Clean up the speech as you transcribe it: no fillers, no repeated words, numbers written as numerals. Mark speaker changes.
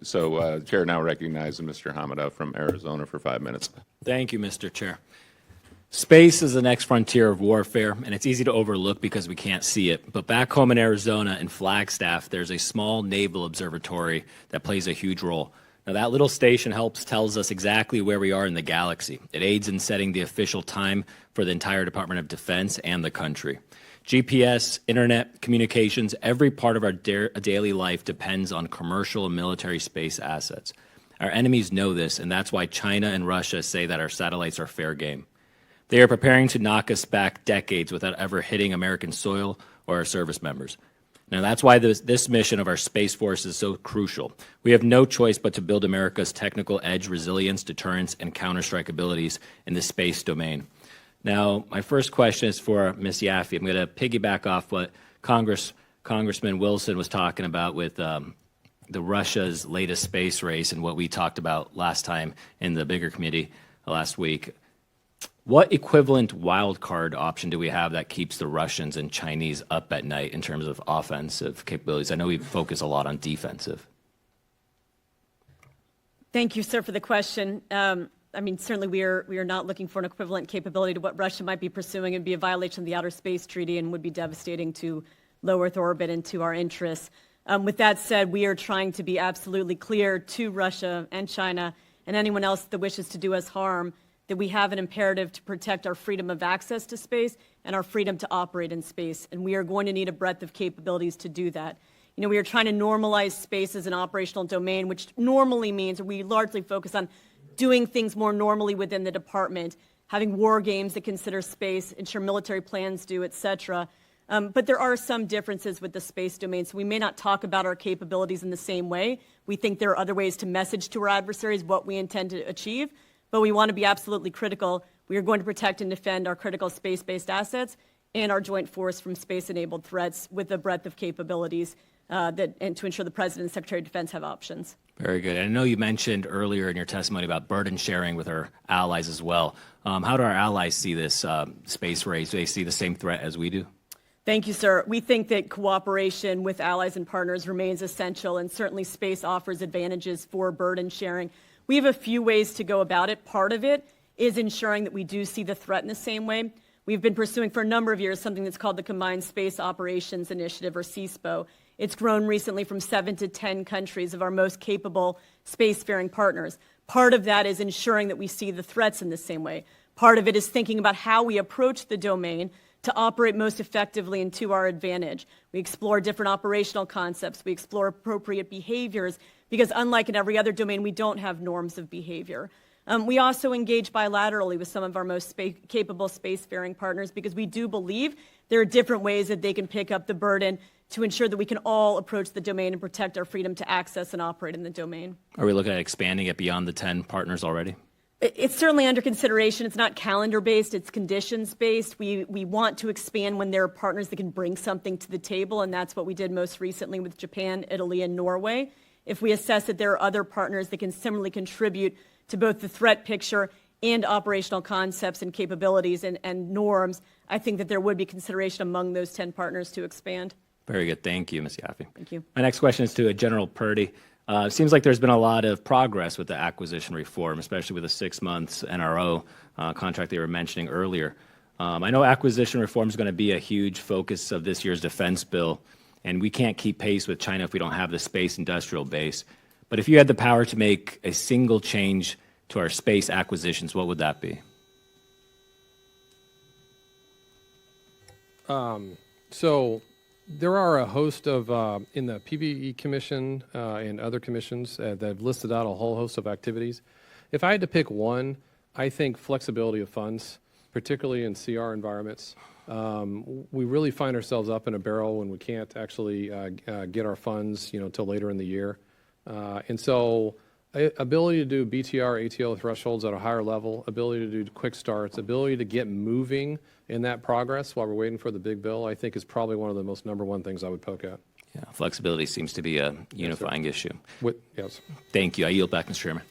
Speaker 1: So Chair now recognizes Mr. Hamadeh from Arizona for 5 minutes.
Speaker 2: Thank you, Mr. Chair. Space is the next frontier of warfare, and it's easy to overlook because we can't see it. But back home in Arizona, in Flagstaff, there's a small naval observatory that plays a huge role. Now, that little station tells us exactly where we are in the galaxy. It aids in setting the official time for the entire Department of Defense and the country. GPS, internet, communications, every part of our daily life depends on commercial and military space assets. Our enemies know this, and that's why China and Russia say that our satellites are fair game. They are preparing to knock us back decades without ever hitting American soil or our service members. Now, that's why this mission of our Space Force is so crucial. We have no choice but to build America's technical edge, resilience, deterrence, and counterstrike abilities in the space domain. Now, my first question is for Ms. Yaffe. I'm going to piggyback off what Congressman Wilson was talking about with the Russia's latest space race and what we talked about last time in the bigger committee last week. What equivalent wild card option do we have that keeps the Russians and Chinese up at night in terms of offensive capabilities? I know we focus a lot on defensive.
Speaker 3: Thank you, sir, for the question. Certainly we are not looking for an equivalent capability to what Russia might be pursuing. It would be a violation of the Outer Space Treaty and would be devastating to low Earth orbit and to our interests. With that said, we are trying to be absolutely clear to Russia and China and anyone else that wishes to do us harm that we have an imperative to protect our freedom of access to space and our freedom to operate in space. And we are going to need a breadth of capabilities to do that. You know, we are trying to normalize space as an operational domain, which normally means we largely focus on doing things more normally within the department, having war games that consider space, ensure military plans do, et cetera. But there are some differences with the space domain, so we may not talk about our capabilities in the same way. We think there are other ways to message to our adversaries what we intend to achieve, but we want to be absolutely critical. We are going to protect and defend our critical space-based assets and our joint force from space-enabled threats with a breadth of capabilities and to ensure the President and Secretary of Defense have options.
Speaker 2: Very good. I know you mentioned earlier in your testimony about burden sharing with our allies as well. How do our allies see this space race? Do they see the same threat as we do?
Speaker 3: Thank you, sir. We think that cooperation with allies and partners remains essential, and certainly space offers advantages for burden sharing. We have a few ways to go about it. Part of it is ensuring that we do see the threat in the same way. We've been pursuing for a number of years something that's called the Combined Space Operations Initiative, or CSPO. It's grown recently from 7 to 10 countries of our most capable spacefaring partners. Part of that is ensuring that we see the threats in the same way. Part of it is thinking about how we approach the domain to operate most effectively and to our advantage. We explore different operational concepts. We explore appropriate behaviors because unlike in every other domain, we don't have norms of behavior. We also engage bilaterally with some of our most capable spacefaring partners because we do believe there are different ways that they can pick up the burden to ensure that we can all approach the domain and protect our freedom to access and operate in the domain.
Speaker 2: Are we looking at expanding it beyond the 10 partners already?
Speaker 3: It's certainly under consideration. It's not calendar-based, it's conditions-based. We want to expand when there are partners that can bring something to the table, and that's what we did most recently with Japan, Italy, and Norway. If we assess that there are other partners that can similarly contribute to both the threat picture and operational concepts and capabilities and norms, I think that there would be consideration among those 10 partners to expand.
Speaker 2: Very good. Thank you, Ms. Yaffe.
Speaker 3: Thank you.
Speaker 2: My next question is to General Purdy. It seems like there's been a lot of progress with the acquisition reform, especially with the 6 months NRO contract they were mentioning earlier. I know acquisition reform is going to be a huge focus of this year's defense bill, and we can't keep pace with China if we don't have the space industrial base. But if you had the power to make a single change to our space acquisitions, what would that be?
Speaker 4: So there are a host of, in the PBE Commission and other commissions that have listed out a whole host of activities. If I had to pick one, I think flexibility of funds, particularly in CR environments. We really find ourselves up in a barrel when we can't actually get our funds, till later in the year. And so ability to do BTR, ATO thresholds at a higher level, ability to do quick starts, ability to get moving in that progress while we're waiting for the big bill, I think is probably one of the most #1 things I would poke at.
Speaker 2: Yeah, flexibility seems to be a unifying issue.
Speaker 4: Yes.
Speaker 2: Thank you. I yield back, Mr. Chairman.